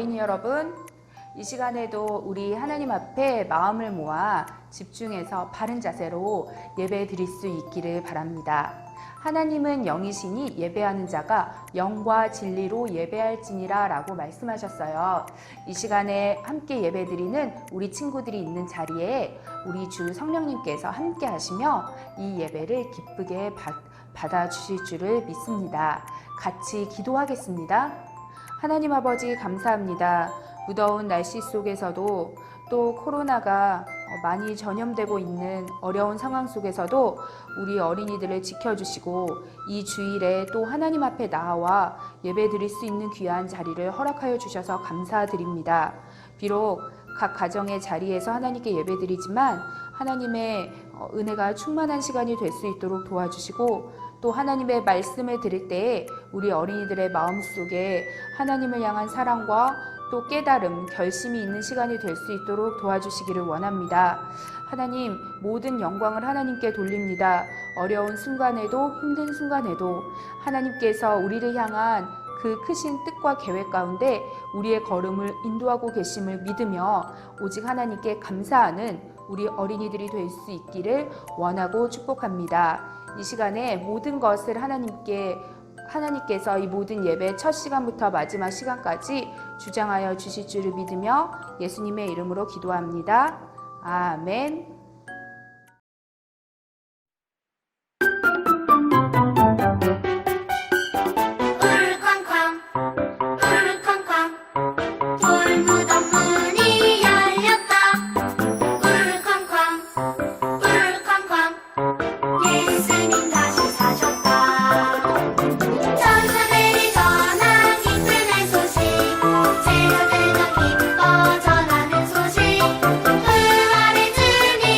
어린이 여러분, 이 시간에도 우리 하나님 앞에 마음을 모아 집중해서 바른 자세로 예배 드릴 수 있기를 바랍니다. 하나님은 영이시니 예배하는 자가 영과 진리로 예배할지니라 라고 말씀하셨어요. 이 시간에 함께 예배 드리는 우리 친구들이 있는 자리에 우리 주 성령님께서 함께 하시며 이 예배를 기쁘게 받아주실 줄을 믿습니다. 같이 기도하겠습니다. 하나님 아버지 감사합니다. 무더운 날씨 속에서도 또 코로나가 많이 전염되고 있는 어려운 상황 속에서도 우리 어린이들을 지켜주시고 이 주일에 또 하나님 앞에 나와 예배 드릴 수 있는 귀한 자리를 허락하여 주셔서 감사드립니다. 비록 각 가정의 자리에서 하나님께 예배 드리지만 하나님의 은혜가 충만한 시간이 될 수 있도록 도와주시고 또 하나님의 말씀을 들을 때에 우리 어린이들의 마음속에 하나님을 향한 사랑과 또 깨달음, 결심이 있는 시간이 될 수 있도록 도와주시기를 원합니다. 하나님, 모든 영광을 하나님께 돌립니다. 어려운 순간에도 힘든 순간에도 하나님께서 우리를 향한 그 크신 뜻과 계획 가운데 우리의 걸음을 인도하고 계심을 믿으며 오직 하나님께 감사하는 우리 어린이들이 될 수 있기를 원하고 축복합니다. 이 시간에 모든 것을 하나님께서 이 모든 예배 첫 시간부터 마지막 시간까지 주장하여 주실 줄을 믿으며 예수님의 이름으로 기도합니다. 아멘. 전하는 소식, 불말의 주님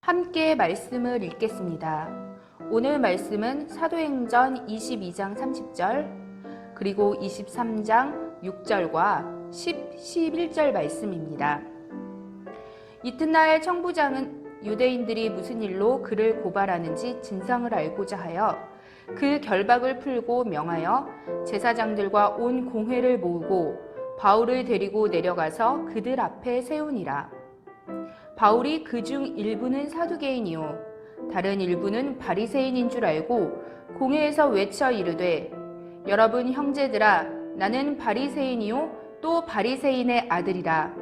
함께 말씀을 읽겠습니다. 오늘 말씀은 사도행전 22장 30절 그리고 23장 6절과 11절 말씀입니다. 이튿날 청부장은 유대인들이 무슨 일로 그를 고발하는지 진상을 알고자 하여 그 결박을 풀고 명하여 제사장들과 온 공회를 모으고 바울을 데리고 내려가서 그들 앞에 세우니라. 바울이 그중 일부는 사두개인이요 다른 일부는 바리새인인 줄 알고 공회에서 외쳐 이르되 여러분 형제들아 나는 바리새인이요 또 바리새인의 아들이라.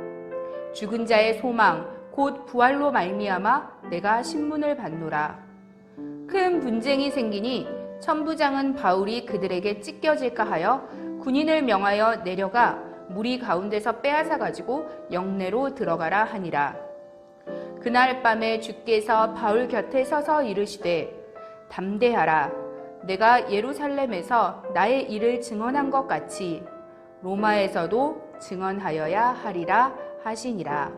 죽은 자의 소망 곧 부활로 말미암아 내가 신문을 받노라. 큰 분쟁이 생기니 천부장은 바울이 그들에게 찢겨질까 하여 군인을 명하여 내려가 무리 가운데서 빼앗아 가지고 영내로 들어가라 하니라. 그날 밤에 주께서 바울 곁에 서서 이르시되 담대하라. 내가 예루살렘에서 나의 일을 증언한 것 같이 로마에서도 증언하여야 하리라 하시니라.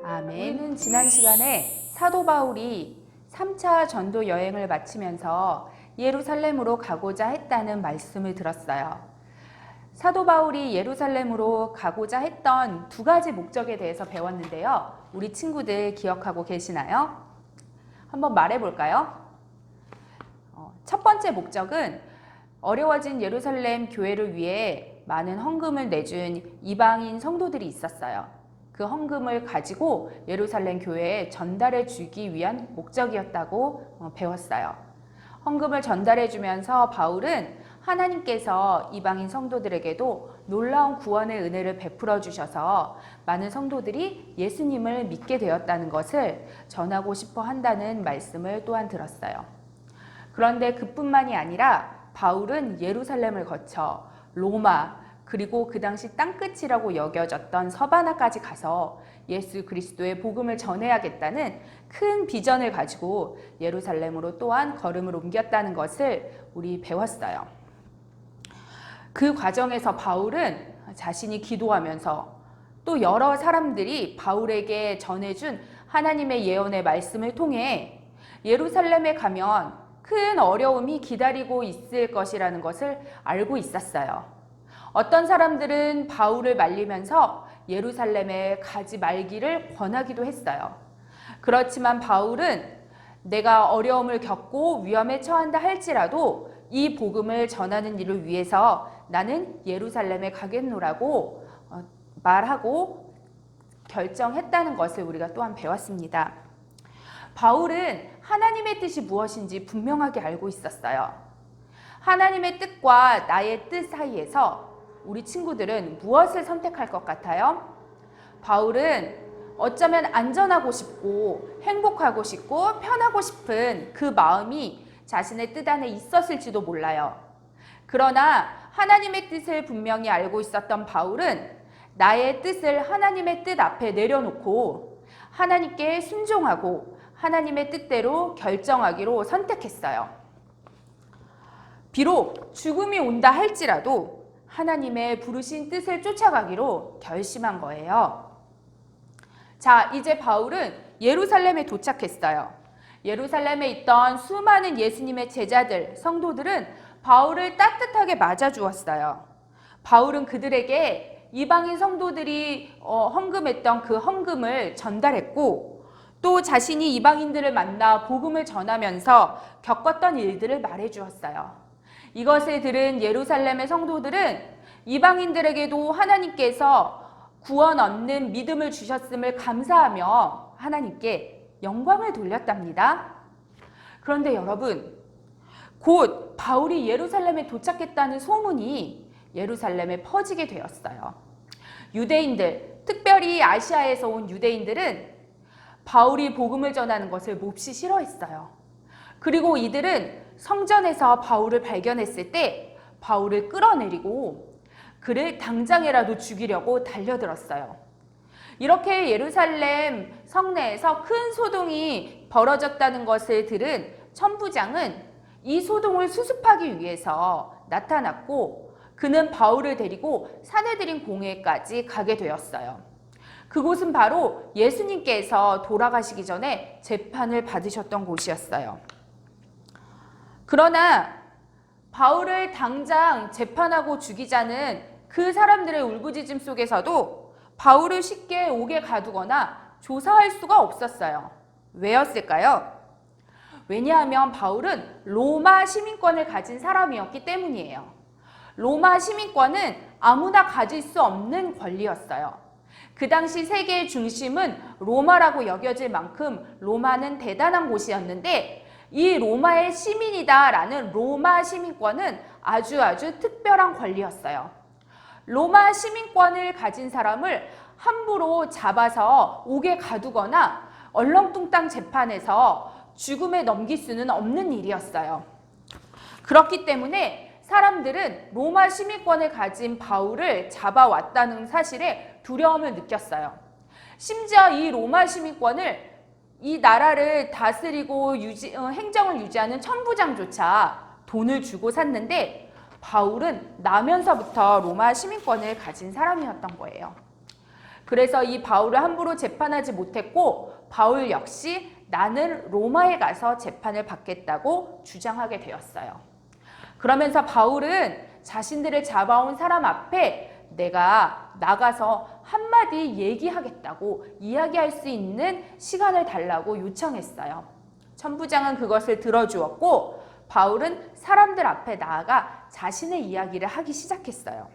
아멘. 우리는 지난 시간에 사도 바울이 3차 전도 여행을 마치면서 예루살렘으로 가고자 했다는 말씀을 들었어요. 사도 바울이 예루살렘으로 가고자 했던 두 가지 목적에 대해서 배웠는데요. 우리 친구들 기억하고 계시나요? 한번 말해볼까요? 첫 번째 목적은 어려워진 예루살렘 교회를 위해 많은 헌금을 내준 이방인 성도들이 있었어요. 그 헌금을 가지고 예루살렘 교회에 전달해 주기 위한 목적이었다고 배웠어요. 헌금을 전달해 주면서 바울은 하나님께서 이방인 성도들에게도 놀라운 구원의 은혜를 베풀어 주셔서 많은 성도들이 예수님을 믿게 되었다는 것을 전하고 싶어 한다는 말씀을 또한 들었어요. 그런데 그뿐만이 아니라 바울은 예루살렘을 거쳐 로마 그리고 그 당시 땅끝이라고 여겨졌던 서바나까지 가서 예수 그리스도의 복음을 전해야겠다는 큰 비전을 가지고 예루살렘으로 또한 걸음을 옮겼다는 것을 우리 배웠어요. 그 과정에서 바울은 자신이 기도하면서 또 여러 사람들이 바울에게 전해준 하나님의 예언의 말씀을 통해 예루살렘에 가면 큰 어려움이 기다리고 있을 것이라는 것을 알고 있었어요. 어떤 사람들은 바울을 말리면서 예루살렘에 가지 말기를 권하기도 했어요. 그렇지만 바울은 내가 어려움을 겪고 위험에 처한다 할지라도 이 복음을 전하는 일을 위해서 나는 예루살렘에 가겠노라고 말하고 결정했다는 것을 우리가 또한 배웠습니다. 바울은 하나님의 뜻이 무엇인지 분명하게 알고 있었어요. 하나님의 뜻과 나의 뜻 사이에서 우리 친구들은 무엇을 선택할 것 같아요? 바울은 어쩌면 안전하고 싶고 행복하고 싶고 편하고 싶은 그 마음이 자신의 뜻 안에 있었을지도 몰라요. 그러나 하나님의 뜻을 분명히 알고 있었던 바울은 나의 뜻을 하나님의 뜻 앞에 내려놓고 하나님께 순종하고 하나님의 뜻대로 결정하기로 선택했어요. 비록 죽음이 온다 할지라도 하나님의 부르신 뜻을 쫓아가기로 결심한 거예요. 자, 이제 바울은 예루살렘에 도착했어요. 예루살렘에 있던 수많은 예수님의 제자들, 성도들은 바울을 따뜻하게 맞아주었어요. 바울은 그들에게 이방인 성도들이 헌금했던 그 헌금을 전달했고 또 자신이 이방인들을 만나 복음을 전하면서 겪었던 일들을 말해주었어요. 이것을 들은 예루살렘의 성도들은 이방인들에게도 하나님께서 구원 얻는 믿음을 주셨음을 감사하며 하나님께 영광을 돌렸답니다. 그런데 여러분, 곧 바울이 예루살렘에 도착했다는 소문이 예루살렘에 퍼지게 되었어요. 유대인들, 특별히 아시아에서 온 유대인들은 바울이 복음을 전하는 것을 몹시 싫어했어요. 그리고 이들은 성전에서 바울을 발견했을 때 바울을 끌어내리고 그를 당장이라도 죽이려고 달려들었어요. 이렇게 예루살렘 성내에서 큰 소동이 벌어졌다는 것을 들은 천부장은 이 소동을 수습하기 위해서 나타났고 그는 바울을 데리고 사내들인 공회까지 가게 되었어요. 그곳은 바로 예수님께서 돌아가시기 전에 재판을 받으셨던 곳이었어요. 그러나 바울을 당장 재판하고 죽이자는 그 사람들의 울부짖음 속에서도 바울을 쉽게 옥에 가두거나 조사할 수가 없었어요. 왜였을까요? 왜냐하면 바울은 로마 시민권을 가진 사람이었기 때문이에요. 로마 시민권은 아무나 가질 수 없는 권리였어요. 그 당시 세계의 중심은 로마라고 여겨질 만큼 로마는 대단한 곳이었는데 이 로마의 시민이다라는 로마 시민권은 아주 특별한 권리였어요. 로마 시민권을 가진 사람을 함부로 잡아서 옥에 가두거나 얼렁뚱땅 재판해서 죽음에 넘길 수는 없는 일이었어요. 그렇기 때문에 사람들은 로마 시민권을 가진 바울을 잡아왔다는 사실에 두려움을 느꼈어요. 심지어 이 로마 시민권을 이 나라를 다스리고 행정을 유지하는 천부장조차 돈을 주고 샀는데 바울은 나면서부터 로마 시민권을 가진 사람이었던 거예요. 그래서 이 바울을 함부로 재판하지 못했고 바울 역시 나는 로마에 가서 재판을 받겠다고 주장하게 되었어요. 그러면서 바울은 자신들을 잡아온 사람 앞에 내가 나가서 한마디 얘기하겠다고 이야기할 수 있는 시간을 달라고 요청했어요. 천부장은 그것을 들어주었고 바울은 사람들 앞에 나아가 자신의 이야기를 하기 시작했어요.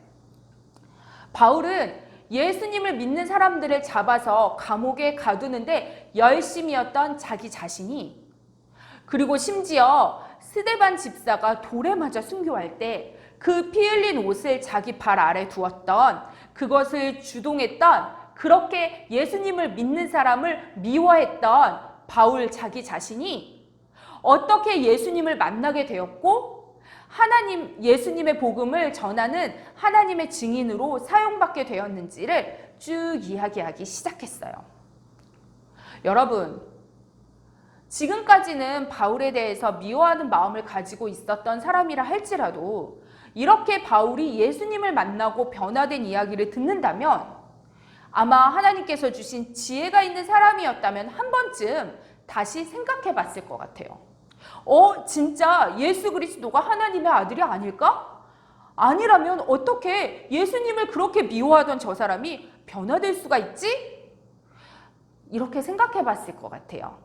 바울은 예수님을 믿는 사람들을 잡아서 감옥에 가두는데 열심이었던 자기 자신이, 그리고 심지어 스데반 집사가 돌에 맞아 순교할 때 그 피 흘린 옷을 자기 발 아래 두었던, 그것을 주동했던, 그렇게 예수님을 믿는 사람을 미워했던 바울 자기 자신이 어떻게 예수님을 만나게 되었고 예수님의 복음을 전하는 하나님의 증인으로 사용받게 되었는지를 쭉 이야기하기 시작했어요. 여러분, 지금까지는 바울에 대해서 미워하는 마음을 가지고 있었던 사람이라 할지라도 이렇게 바울이 예수님을 만나고 변화된 이야기를 듣는다면 아마 하나님께서 주신 지혜가 있는 사람이었다면 한 번쯤 다시 생각해 봤을 것 같아요. 진짜 예수 그리스도가 하나님의 아들이 아닐까? 아니라면 어떻게 예수님을 그렇게 미워하던 저 사람이 변화될 수가 있지? 이렇게 생각해 봤을 것 같아요.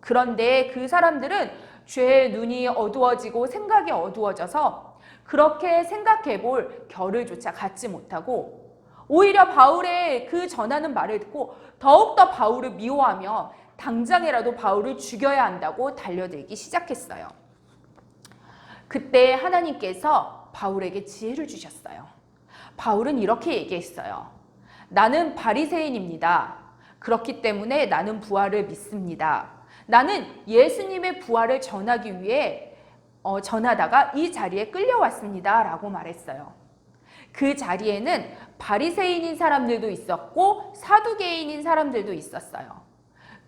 그런데 그 사람들은 죄의 눈이 어두워지고 생각이 어두워져서 그렇게 생각해 볼 겨를조차 갖지 못하고 오히려 바울의 그 전하는 말을 듣고 더욱더 바울을 미워하며 당장이라도 바울을 죽여야 한다고 달려들기 시작했어요. 그때 하나님께서 바울에게 지혜를 주셨어요. 바울은 이렇게 얘기했어요. 나는 바리새인입니다. 그렇기 때문에 나는 부활을 믿습니다. 나는 예수님의 부활을 전하기 위해 전하다가 이 자리에 끌려왔습니다. 라고 말했어요. 그 자리에는 바리새인인 사람들도 있었고 사두개인인 사람들도 있었어요.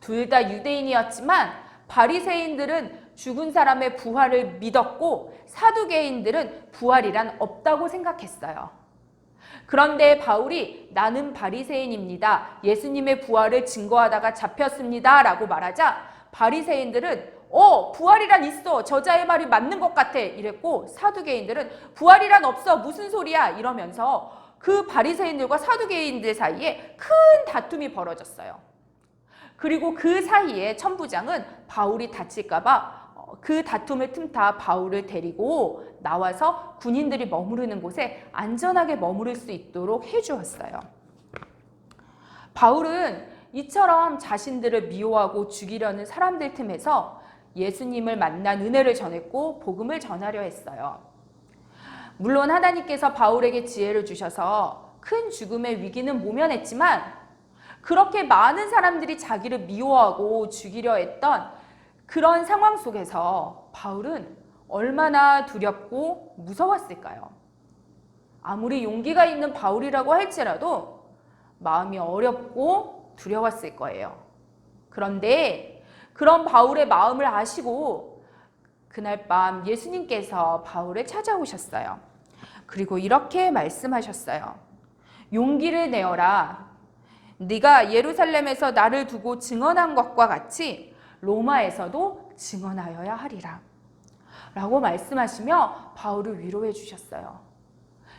둘 다 유대인이었지만 바리새인들은 죽은 사람의 부활을 믿었고 사두개인들은 부활이란 없다고 생각했어요. 그런데 바울이 나는 바리새인입니다. 예수님의 부활을 증거하다가 잡혔습니다. 라고 말하자 바리새인들은 부활이란 있어. 저자의 말이 맞는 것 같아. 이랬고 사두개인들은 부활이란 없어. 무슨 소리야. 이러면서 그 바리새인들과 사두개인들 사이에 큰 다툼이 벌어졌어요. 그리고 그 사이에 천부장은 바울이 다칠까 봐 그 다툼을 틈타 바울을 데리고 나와서 군인들이 머무르는 곳에 안전하게 머무를 수 있도록 해주었어요. 바울은 이처럼 자신들을 미워하고 죽이려는 사람들 틈에서 예수님을 만난 은혜를 전했고 복음을 전하려 했어요. 물론 하나님께서 바울에게 지혜를 주셔서 큰 죽음의 위기는 모면했지만 그렇게 많은 사람들이 자기를 미워하고 죽이려 했던 그런 상황 속에서 바울은 얼마나 두렵고 무서웠을까요? 아무리 용기가 있는 바울이라고 할지라도 마음이 어렵고 두려웠을 거예요. 그런데 그런 바울의 마음을 아시고 그날 밤 예수님께서 바울을 찾아오셨어요. 그리고 이렇게 말씀하셨어요. 용기를 내어라. 네가 예루살렘에서 나를 두고 증언한 것과 같이 로마에서도 증언하여야 하리라 라고 말씀하시며 바울을 위로해 주셨어요.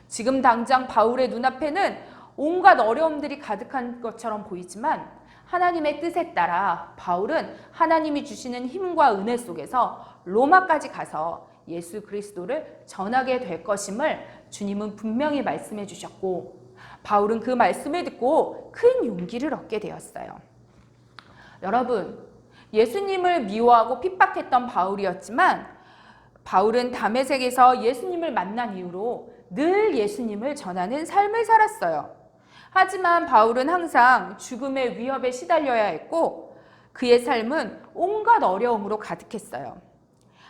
지금 당장 바울의 눈앞에는 온갖 어려움들이 가득한 것처럼 보이지만 하나님의 뜻에 따라 바울은 하나님이 주시는 힘과 은혜 속에서 로마까지 가서 예수 그리스도를 전하게 될 것임을 주님은 분명히 말씀해 주셨고, 바울은 그 말씀을 듣고 큰 용기를 얻게 되었어요. 여러분, 예수님을 미워하고 핍박했던 바울이었지만 바울은 다메섹에서 예수님을 만난 이후로 늘 예수님을 전하는 삶을 살았어요. 하지만 바울은 항상 죽음의 위협에 시달려야 했고 그의 삶은 온갖 어려움으로 가득했어요.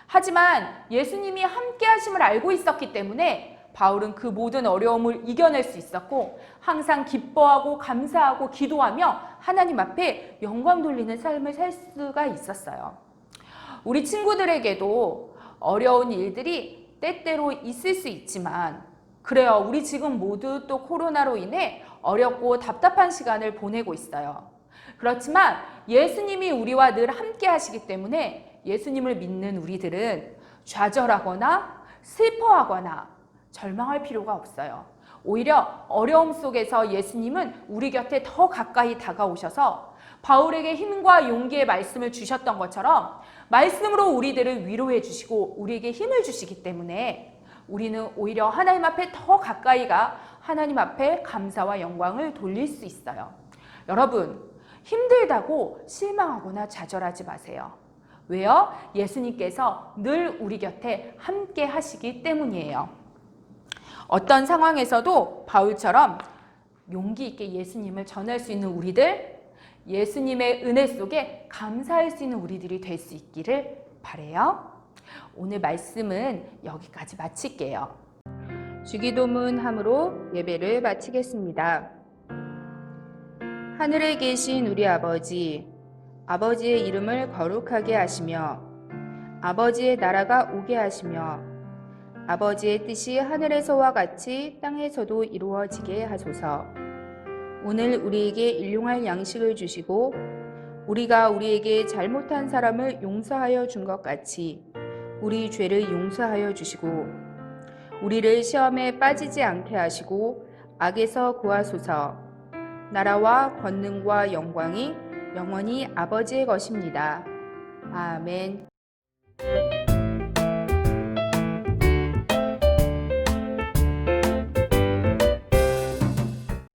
하지만 예수님이 함께 하심을 알고 있었기 때문에 바울은 그 모든 어려움을 이겨낼 수 있었고 항상 기뻐하고 감사하고 기도하며 하나님 앞에 영광 돌리는 삶을 살 수가 있었어요. 우리 친구들에게도 어려운 일들이 때때로 있을 수 있지만, 그래요, 우리 지금 모두 또 코로나로 인해 어렵고 답답한 시간을 보내고 있어요. 그렇지만 예수님이 우리와 늘 함께 하시기 때문에 예수님을 믿는 우리들은 좌절하거나 슬퍼하거나 절망할 필요가 없어요. 오히려 어려움 속에서 예수님은 우리 곁에 더 가까이 다가오셔서 바울에게 힘과 용기의 말씀을 주셨던 것처럼 말씀으로 우리들을 위로해 주시고 우리에게 힘을 주시기 때문에 우리는 오히려 하나님 앞에 더 가까이가 하나님 앞에 감사와 영광을 돌릴 수 있어요. 여러분, 힘들다고 실망하거나 좌절하지 마세요. 왜요? 예수님께서 늘 우리 곁에 함께 하시기 때문이에요. 어떤 상황에서도 바울처럼 용기 있게 예수님을 전할 수 있는 우리들, 예수님의 은혜 속에 감사할 수 있는 우리들이 될 수 있기를 바라요. 오늘 말씀은 여기까지 마칠게요. 주기도문 함으로 예배를 마치겠습니다. 하늘에 계신 우리 아버지, 아버지의 이름을 거룩하게 하시며 아버지의 나라가 오게 하시며 아버지의 뜻이 하늘에서와 같이 땅에서도 이루어지게 하소서. 오늘 우리에게 일용할 양식을 주시고 우리가 우리에게 잘못한 사람을 용서하여 준 것 같이 우리 죄를 용서하여 주시고 우리를 시험에 빠지지 않게 하시고 악에서 구하소서. 나라와 권능과 영광이 영원히 아버지의 것입니다. 아멘.